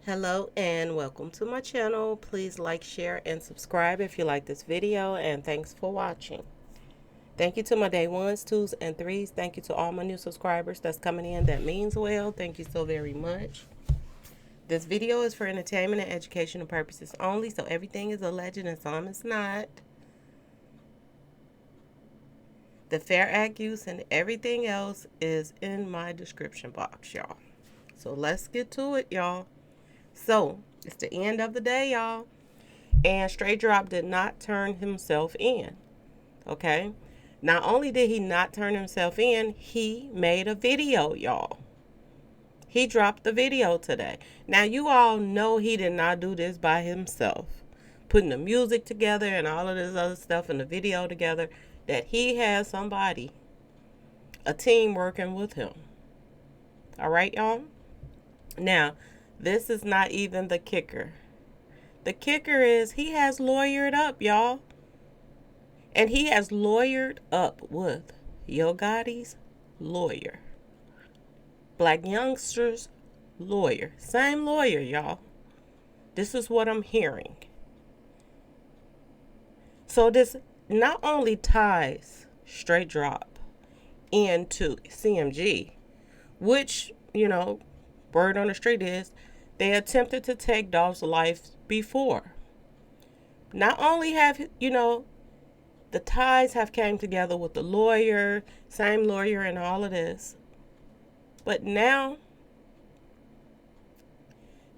Hello and welcome to my channel. Please like, share, and subscribe if you like this video, and thanks for watching. Thank you to my day ones, twos, and threes. Thank you to all my new subscribers that's coming in. That means well. Thank you so very much. This video is for entertainment and educational purposes only, so everything is alleged and some is not. The Fair Act use and everything else is in my description box, y'all. So let's get to it, y'all. So, it's the end of the day, y'all. And Straight Drop did not turn himself in. Okay? Not only did he not turn himself in, he made a video, y'all. He dropped the video today. Now, you all know he did not do this by himself. Putting the music together and all of this other stuff and the video together, that he has somebody, a team working with him. All right, y'all? Now, this is not even the kicker. The kicker is he has lawyered up, y'all. And he has lawyered up with Yo Gotti's lawyer. Blac Youngster's lawyer. Same lawyer, y'all. This is what I'm hearing. So this not only ties Straight Drop into C.M.G, which, word on the street is, they attempted to take Dolph's life before. Not only have, the ties have came together with the lawyer, same lawyer and all of this, but now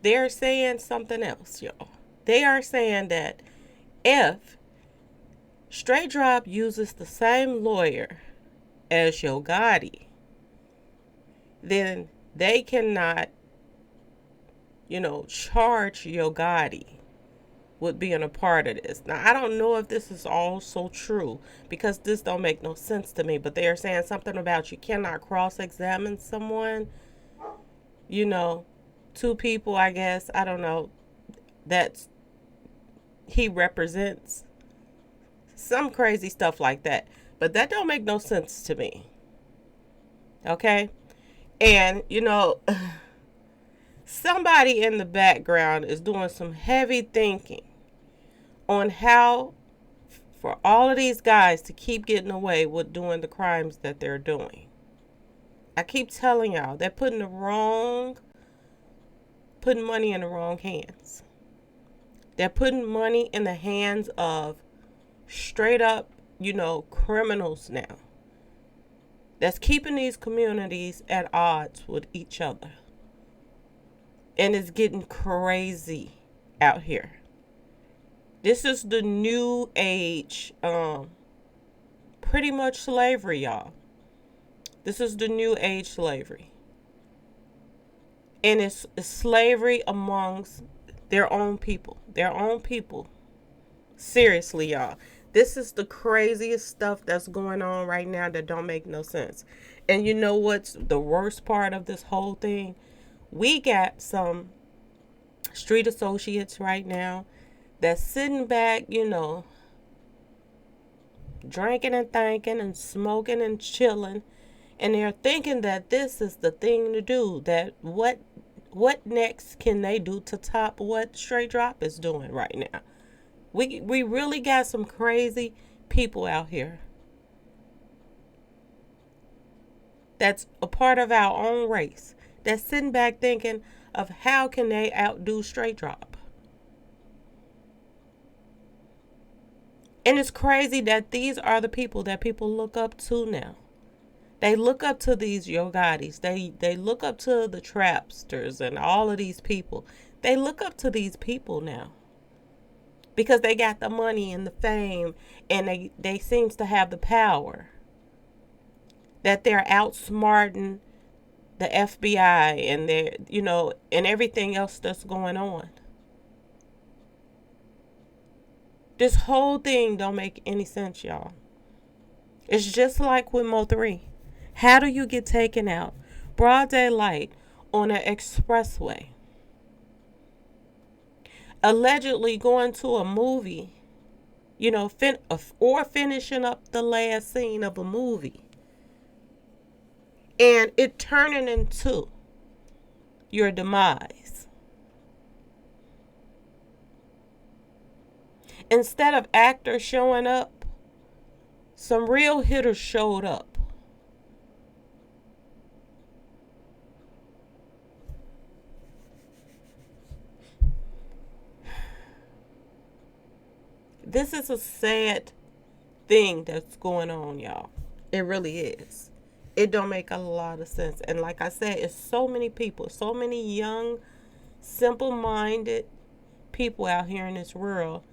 they're saying something else, y'all. They are saying that if Straight Drop uses the same lawyer as Yo Gotti, then they cannot, charge Yo Gotti with being a part of this. Now, I don't know if this is also true because this don't make no sense to me, but they are saying something about you cannot cross-examine someone, two people, I guess, I don't know, that he represents, some crazy stuff like that. But that don't make no sense to me. Okay? And, somebody in the background is doing some heavy thinking on how for all of these guys to keep getting away with doing the crimes that they're doing. I keep telling y'all, they're putting money in the wrong hands. They're putting money in the hands of straight up, criminals now. That's keeping these communities at odds with each other. And it's getting crazy out here. This is the new age, pretty much slavery, y'all. This is the new age slavery. And it's slavery amongst their own people. Their own people. Seriously, y'all. This is the craziest stuff that's going on right now that don't make no sense. And you know what's the worst part of this whole thing? We got some street associates right now that's sitting back, drinking and thinking and smoking and chilling. And they're thinking that this is the thing to do. That what next can they do to top what Straight Drop is doing right now? We really got some crazy people out here that's a part of our own race that's sitting back thinking of how can they outdo Straight Drop. And it's crazy that these are the people that people look up to now. They look up to these Yo Gottis. They look up to the Trapsters and all of these people. They look up to these people now. Because they got the money and the fame and they seems to have the power. That they're outsmarting the FBI and they're, and everything else that's going on. This whole thing don't make any sense, y'all. It's just like with Mo 3. How do you get taken out? Broad daylight on an expressway. Allegedly going to a movie, or finishing up the last scene of a movie. And it turning into your demise. Instead of actors showing up, some real hitters showed up. This is a sad thing that's going on, y'all. It really is. It don't make a lot of sense. And like I said, it's so many people, so many young, simple-minded people out here in this world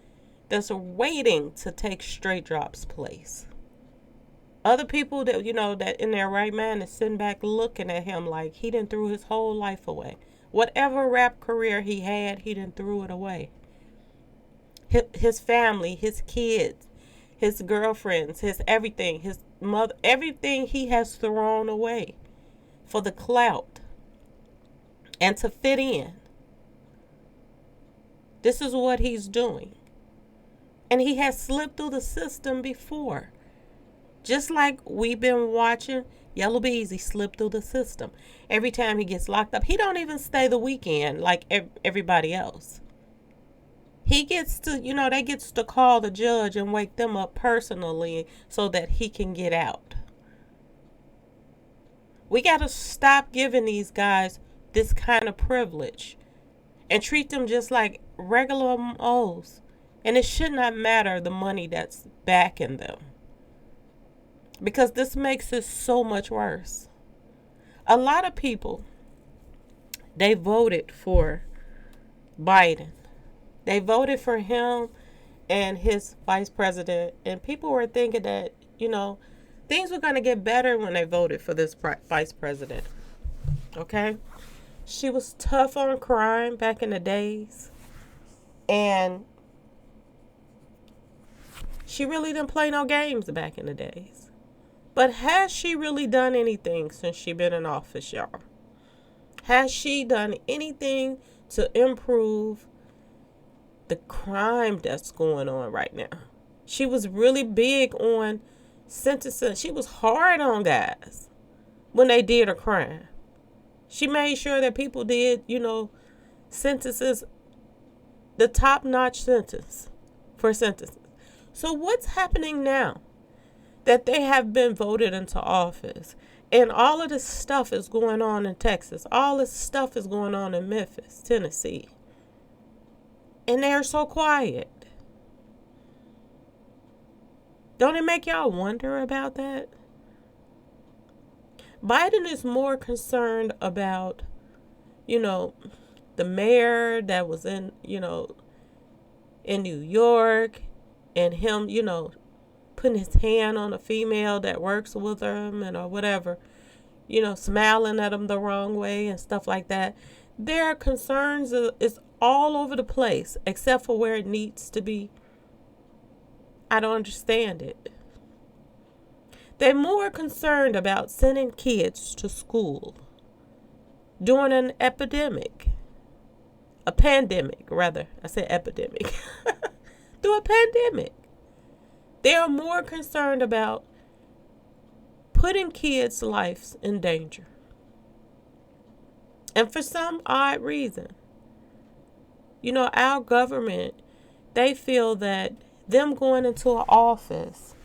that's waiting to take Straight Drop's place. Other people that, that in their right mind is sitting back looking at him like he done threw his whole life away. Whatever rap career he had, he done threw it away. His family, his kids, his girlfriends, his everything, his mother, everything he has thrown away for the clout and to fit in. This is what he's doing. And he has slipped through the system before. Just like we've been watching Yellow Beezy slip through the system. Every time he gets locked up, he don't even stay the weekend like everybody else. He gets to, they gets to call the judge and wake them up personally so that he can get out. We got to stop giving these guys this kind of privilege and treat them just like regular O's. And it should not matter the money that's backing them. Because this makes it so much worse. A lot of people, they voted for Biden. They voted for him and his vice president. And people were thinking that, things were going to get better when they voted for this vice president. Okay? She was tough on crime back in the days. And she really didn't play no games back in the days. But has she really done anything since she been in office, y'all? Has she done anything to improve the crime that's going on right now? She was really big on sentencing. She was hard on guys when they did a crime. She made sure that people did, sentences, the top-notch sentence for sentences. So what's happening now that they have been voted into office and all of this stuff is going on in Texas? All this stuff is going on in Memphis, Tennessee. And they're so quiet. Don't it make y'all wonder about that? Biden is more concerned about, the mayor that was in New York and him, putting his hand on a female that works with him or whatever, smiling at him the wrong way and stuff like that. Their concerns is all over the place except for where it needs to be. I don't understand it. They're more concerned about sending kids to school during an epidemic. A pandemic, rather. I said epidemic. Through a pandemic. They are more concerned about putting kids' lives in danger. And for some odd reason, our government, they feel that them going into an office,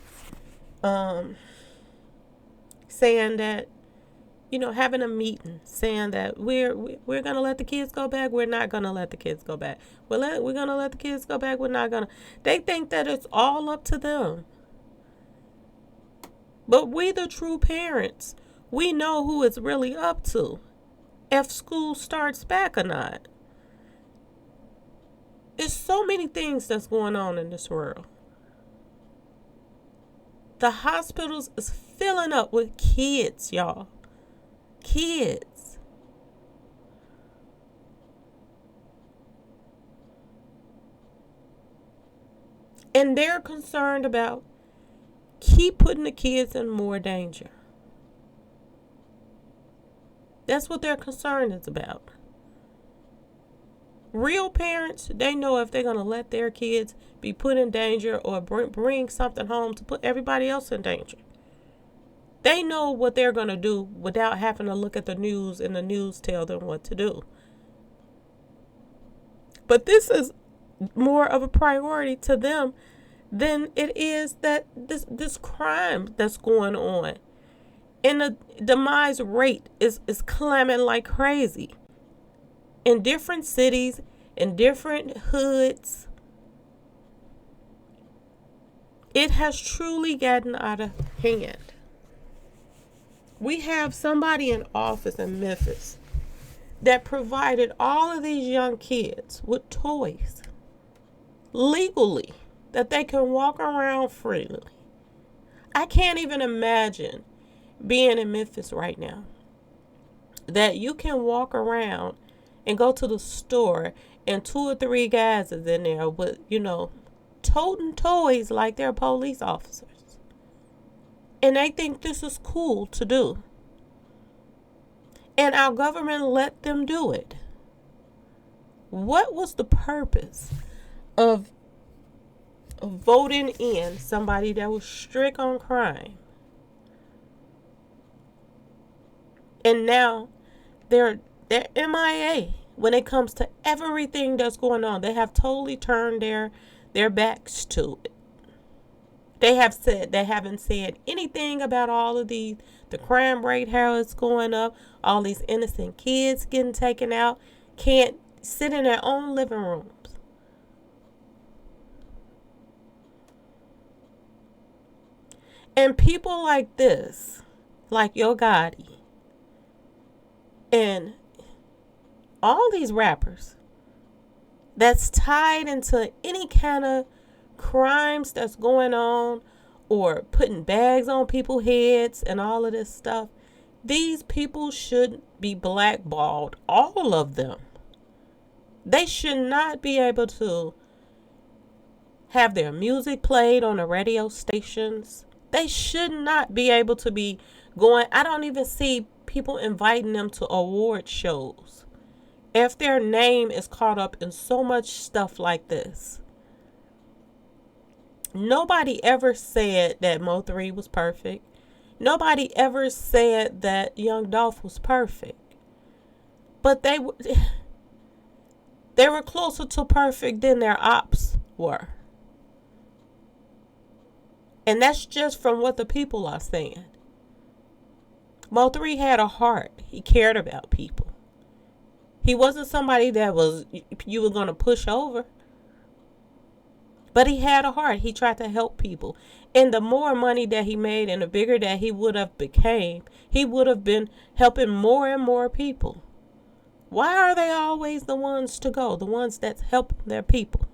saying that, having a meeting, saying that we're going to let the kids go back, we're not going to let the kids go back. We're going to let the kids go back, we're not going to. They think that it's all up to them. But we, the true parents, we know who it's really up to if school starts back or not. There's so many things that's going on in this world. The hospitals is filling up with kids, y'all. Kids. And they're concerned about keep putting the kids in more danger. That's what their concern is about. Real parents, they know if they're going to let their kids be put in danger or bring something home to put everybody else in danger. They know what they're going to do without having to look at the news and the news tell them what to do. But this is more of a priority to them than it is that this crime that's going on. And the demise rate is climbing like crazy. In different cities, in different hoods, it has truly gotten out of hand. We have somebody in office in Memphis that provided all of these young kids with toys legally that they can walk around freely. I can't even imagine being in Memphis right now, that you can walk around and go to the store and 2 or 3 guys is in there with, toting toys like they're police officers. And they think this is cool to do. And our government let them do it. What was the purpose of voting in somebody that was strict on crime? And now they're MIA when it comes to everything that's going on. They have totally turned their backs to it. They haven't said anything about all of the crime rate, how it's going up, all these innocent kids getting taken out, can't sit in their own living rooms. And people like this, like Yo Gotti, and all these rappers that's tied into any kind of crimes that's going on, or putting bags on people's heads and all of this stuff, these people should be blackballed, all of them. They should not be able to have their music played on the radio stations. They should not be able to be going. I don't even see people inviting them to award shows if their name is caught up in so much stuff like this. Nobody ever said that Mo3 was perfect. Nobody ever said that Young Dolph was perfect. But they were closer to perfect than their ops were. And that's just from what the people are saying. Mo3 had a heart. He cared about people. He wasn't somebody that you were going to push over. But he had a heart. He tried to help people. And the more money that he made and the bigger that he would have became, he would have been helping more and more people. Why are they always the ones to go? The ones that's helping their people.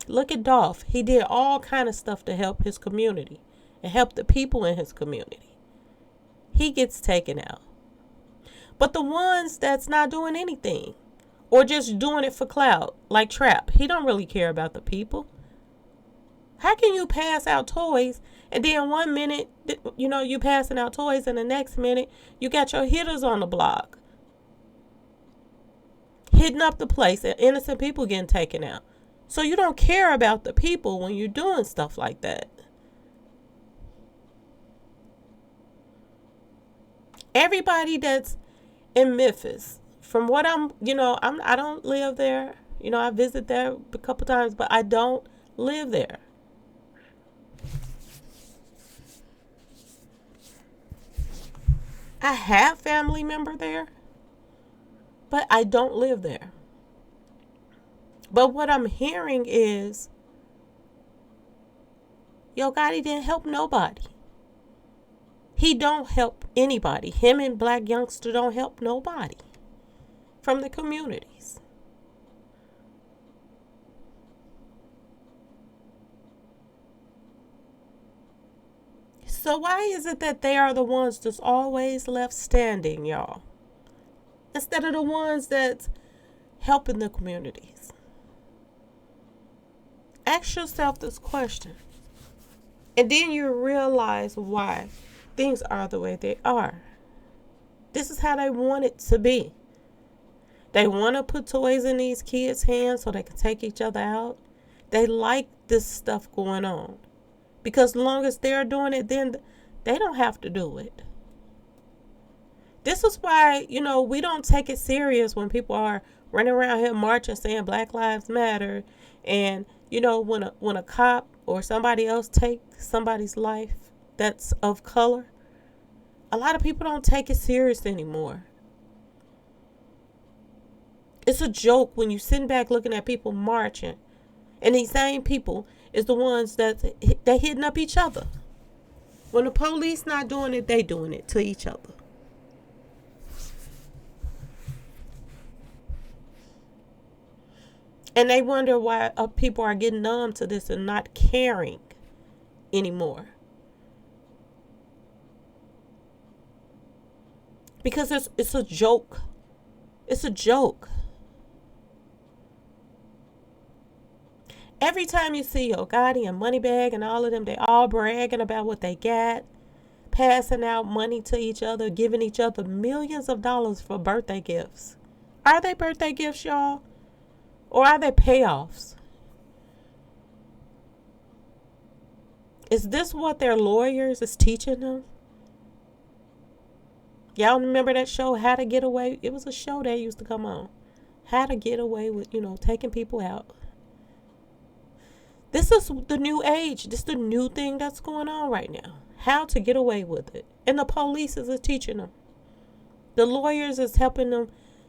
Look at Dolph. He did all kind of stuff to help his community and help the people in his community. He gets taken out. But the ones that's not doing anything, or just doing it for clout, like Trap, he don't really care about the people. How can you pass out toys and then 1 minute, you passing out toys, and the next minute you got your hitters on the block hitting up the place and innocent people getting taken out? So you don't care about the people when you're doing stuff like that. Everybody that's in Memphis, from what I don't live there. I visit there a couple times, but I don't live there. I have family member there, but I don't live there. But what I'm hearing is, Yo Gotti didn't help nobody. He don't help anybody. Him and Blac Youngster don't help nobody from the communities. So why is it that they are the ones that's always left standing, y'all, instead of the ones that's helping the communities? Ask yourself this question, and then you realize why things are the way they are. This is how they want it to be. They want to put toys in these kids' hands so they can take each other out. They like this stuff going on, because as long as they're doing it, then they don't have to do it. This is why, we don't take it serious when people are running around here marching saying Black Lives Matter. And, when a cop or somebody else takes somebody's life that's of color, a lot of people don't take it serious anymore. It's a joke when you sitting back looking at people marching. And these same people is the ones that they hitting up each other. When the police not doing it, they doing it to each other. And they wonder why people are getting numb to this and not caring anymore. Because it's a joke. It's a joke. Every time you see Gotti and Moneybag and all of them, they all bragging about what they got, passing out money to each other, giving each other millions of dollars for birthday gifts. Are they birthday gifts, y'all? Or are they payoffs? Is this what their lawyers is teaching them? Y'all remember that show, How to Get Away? It was a show that used to come on. How to Get Away with, taking people out. This is the new age. This is the new thing that's going on right now. How to get away with it. And the police is teaching them. The lawyers is helping them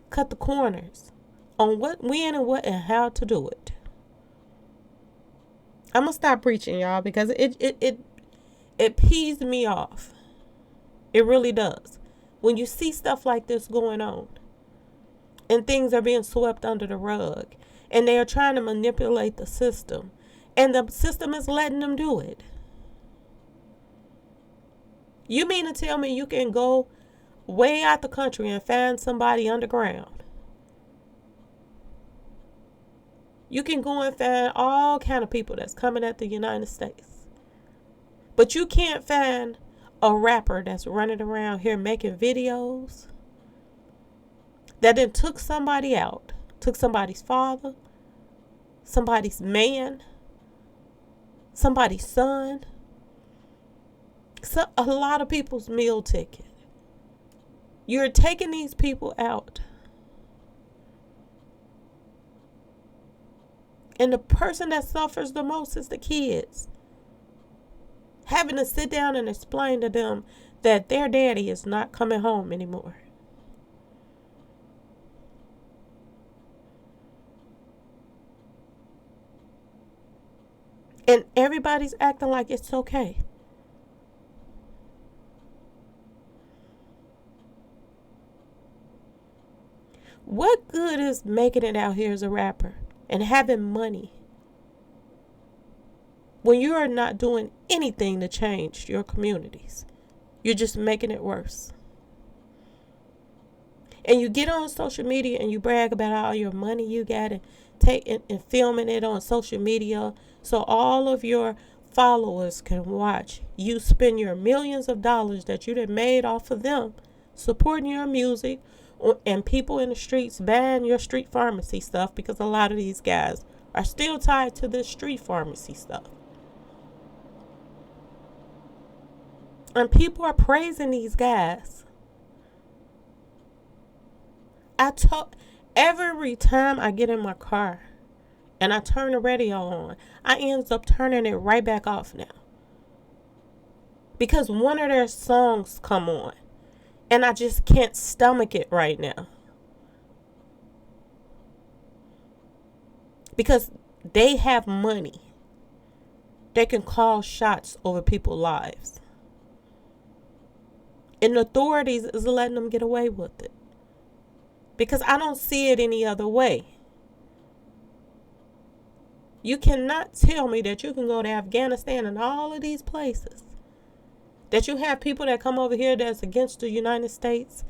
cut the corners on what, when, and what, and how to do it. I'm going to stop preaching, y'all, because it pees me off. It really does. When you see stuff like this going on and things are being swept under the rug and they are trying to manipulate the system and the system is letting them do it. You mean to tell me you can go way out the country and find somebody underground? You can go and find all kind of people that's coming at the United States. But you can't find a rapper that's running around here making videos that then took somebody out, took somebody's father, somebody's man, somebody's son, a lot of people's meal ticket. You're taking these people out. And the person that suffers the most is the kids. Having to sit down and explain to them that their daddy is not coming home anymore. And everybody's acting like it's okay. What good is making it out here as a rapper and having money when you are not doing anything to change your communities? You're just making it worse. And you get on social media and you brag about all your money you got and and filming it on social media so all of your followers can watch you spend your millions of dollars that you done made off of them supporting your music and people in the streets buying your street pharmacy stuff, because a lot of these guys are still tied to this street pharmacy stuff. And people are praising these guys. Every time I get in my car and I turn the radio on, I end up turning it right back off now. Because one of their songs come on and I just can't stomach it right now. Because they have money. They can call shots over people's lives. And the authorities is letting them get away with it. Because I don't see it any other way. You cannot tell me that you can go to Afghanistan and all of these places, that you have people that come over here that's against the United States,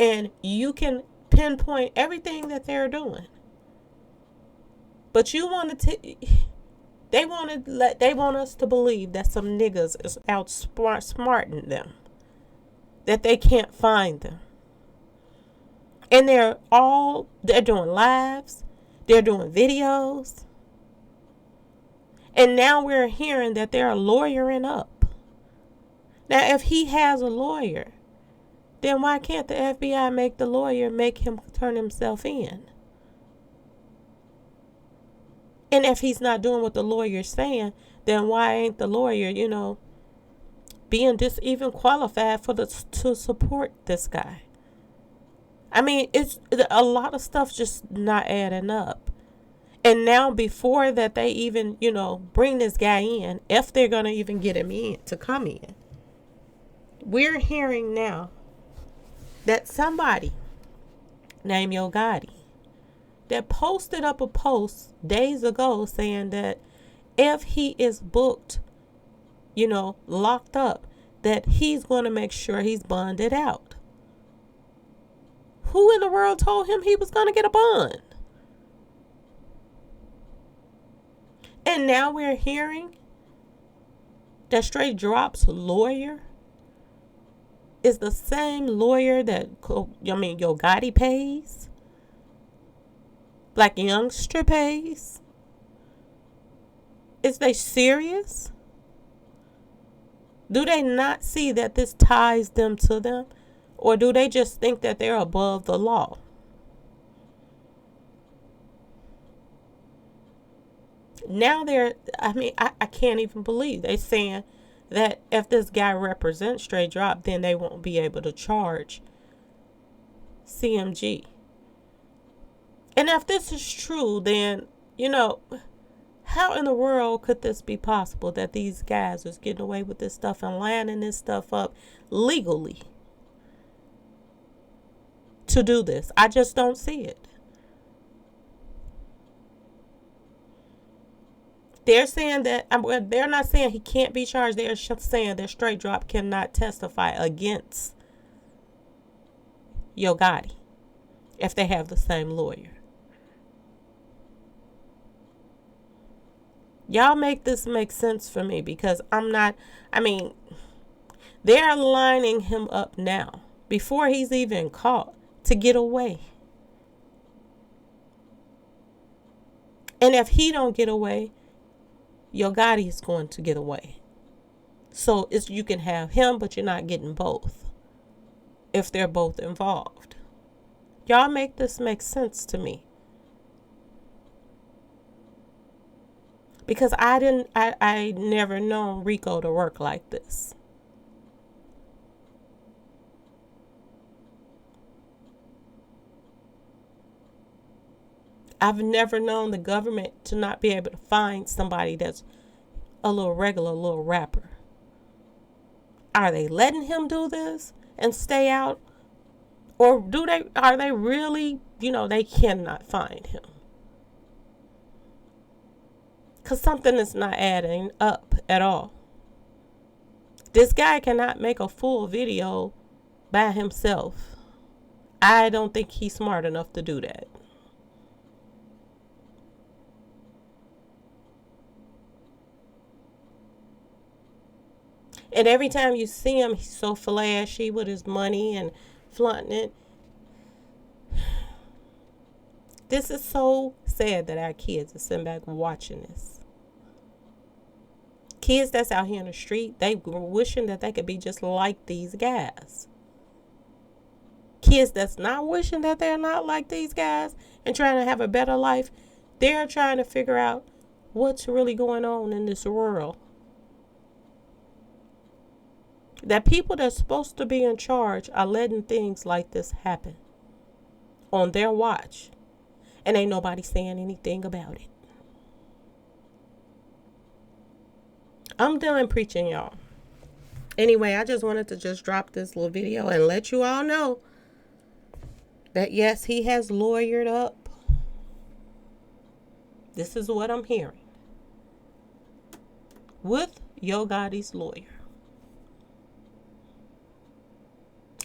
and you can pinpoint everything that they're doing. But you want to they want us to believe that some niggas is outsmarting them, that they can't find them. And they're doing lives, they're doing videos. And now we're hearing that they're lawyering up. Now, if he has a lawyer then why can't the FBI make the lawyer make him turn himself in? And if he's not doing what the lawyer's saying, then why ain't the lawyer, being just even qualified to support this guy? I mean, it's a lot of stuff just not adding up. And now before that they even, bring this guy in, if they're going to even get him in to come in, we're hearing now that somebody named Gotti that posted up a post days ago saying that if he is booked, locked up, that he's going to make sure he's bonded out. Who in the world told him he was going to get a bond? And now we're hearing that Straight Drop's lawyer is the same lawyer that, Yo Gotti pays, Blac Youngster pays. Is they serious? Do they not see that this ties them to them? Or do they just think that they're above the law? Now I can't even believe they're saying that if this guy represents Straight Drop, then they won't be able to charge C.M.G. And if this is true, then, how in the world could this be possible that these guys is getting away with this stuff and lining this stuff up legally to do this? I just don't see it. They're saying that, they're not saying he can't be charged. They're saying that Straight Drop cannot testify against Yo Gotti if they have the same lawyer. Y'all make this make sense for me, because they're lining him up now before he's even caught to get away. And if he don't get away, Yo Gotti is going to get away. So you can have him, but you're not getting both if they're both involved. Y'all make this make sense to me. Because I never known Rico to work like this. I've never known the government to not be able to find somebody that's a little rapper. Are they letting him do this and stay out? Or are they really, they cannot find him? Because something is not adding up at all. This guy cannot make a full video by himself. I don't think he's smart enough to do that. And every time you see him, he's so flashy with his money and flaunting it. This is so sad that our kids are sitting back watching this. Kids that's out here in the street, they were wishing that they could be just like these guys. Kids that's not wishing that they're not like these guys and trying to have a better life, they're trying to figure out what's really going on in this world. That people that's supposed to be in charge are letting things like this happen on their watch. And ain't nobody saying anything about it. I'm done preaching, y'all. Anyway, I just wanted to just drop this little video and let you all know that yes, he has lawyered up. This is what I'm hearing. With Yo Gotti's lawyer.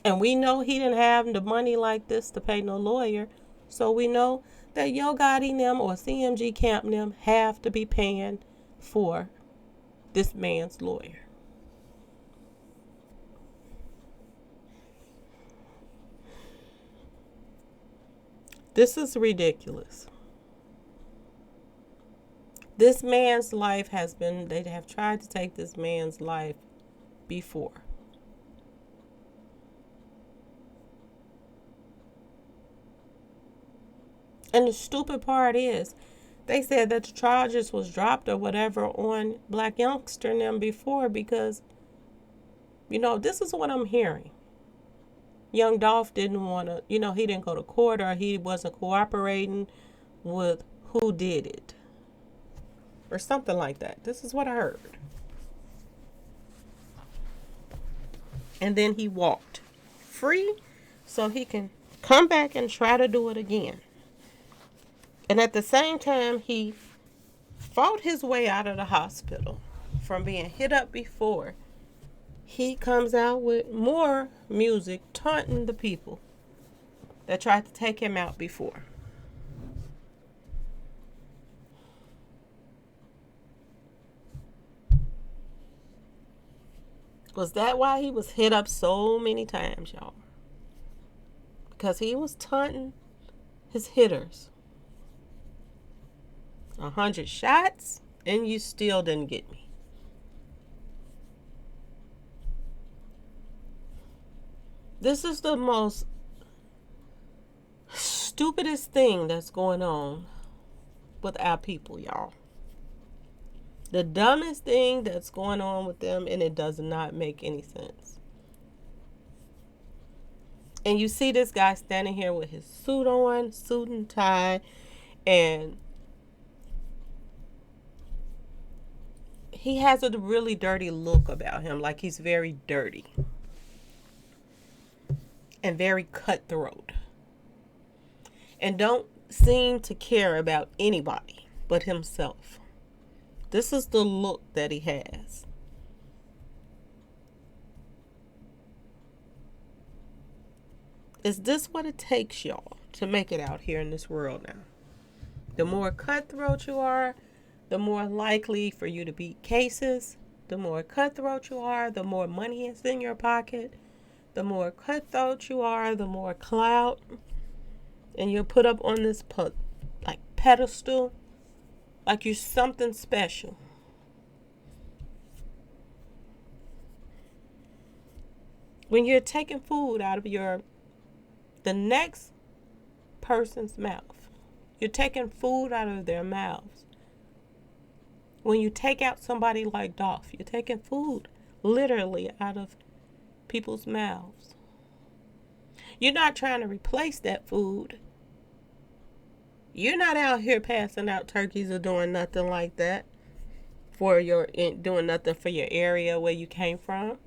And we know he didn't have the money like this to pay no lawyer. So we know that Yo Gotti them or C.M.G. Camp them have to be paying for this man's lawyer. This is ridiculous. This man's life they have tried to take this man's life before. And the stupid part is, they said that the charges was dropped or whatever on Blac Youngster and them before because, this is what I'm hearing. Young Dolph didn't want to, he didn't go to court or he wasn't cooperating with who did it or something like that. This is what I heard. And then he walked free so he can come back and try to do it again. And at the same time, he fought his way out of the hospital from being hit up before. He comes out with more music taunting the people that tried to take him out before. Was that why he was hit up so many times, y'all? Because he was taunting his hitters. 100 shots and you still didn't get me. This is the most stupidest thing that's going on with our people, y'all. The dumbest thing that's going on with them, and it does not make any sense. And you see this guy standing here with his suit on, suit and tie, and he has a really dirty look about him, like he's very dirty and very cutthroat and don't seem to care about anybody but himself. This is the look that he has. Is this what it takes, y'all, to make it out here in this world now? The more cutthroat you are, the more likely for you to beat cases. The more cutthroat you are, the more money is in your pocket. The more cutthroat you are, the more clout. And you're put up on this pedestal like you're something special. When you're taking food out of the next person's mouth, you're taking food out of their mouths. When you take out somebody like Dolph, you're taking food literally out of people's mouths. You're not trying to replace that food. You're not out here passing out turkeys or doing nothing like that doing nothing for your area where you came from.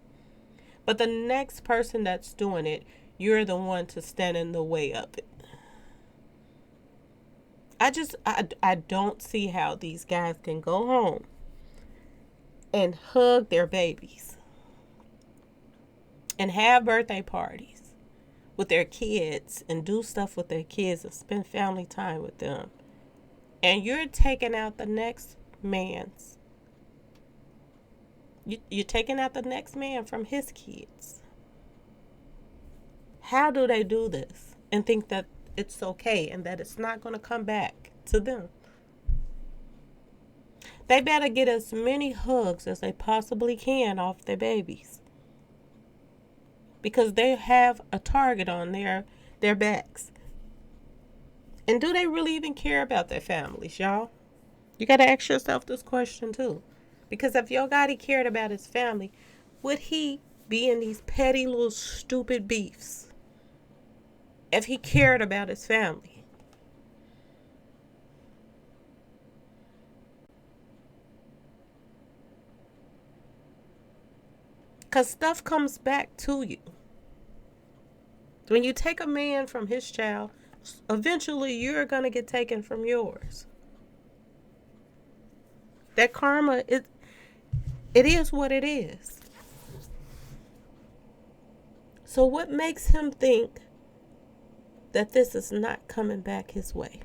But the next person that's doing it, you're the one to stand in the way of it. I don't see how these guys can go home and hug their babies and have birthday parties with their kids and do stuff with their kids and spend family time with them. And you're taking out the next man's. You're taking out the next man from his kids. How do they do this and think that it's okay and that it's not going to come back to them? They better get as many hugs as they possibly can off their babies, because they have a target on their backs. And do they really even care about their families, y'all? You got to ask yourself this question too. Because if your Gotti cared about his family, would he be in these petty little stupid beefs? If he cared about his family. Because stuff comes back to you. When you take a man from his child, eventually you're going to get taken from yours. That karma, it is what it is. So what makes him think that this is not coming back his way?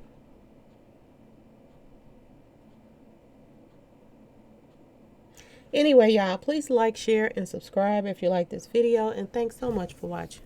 Anyway, y'all, please like, share, and subscribe if you like this video. And thanks so much for watching.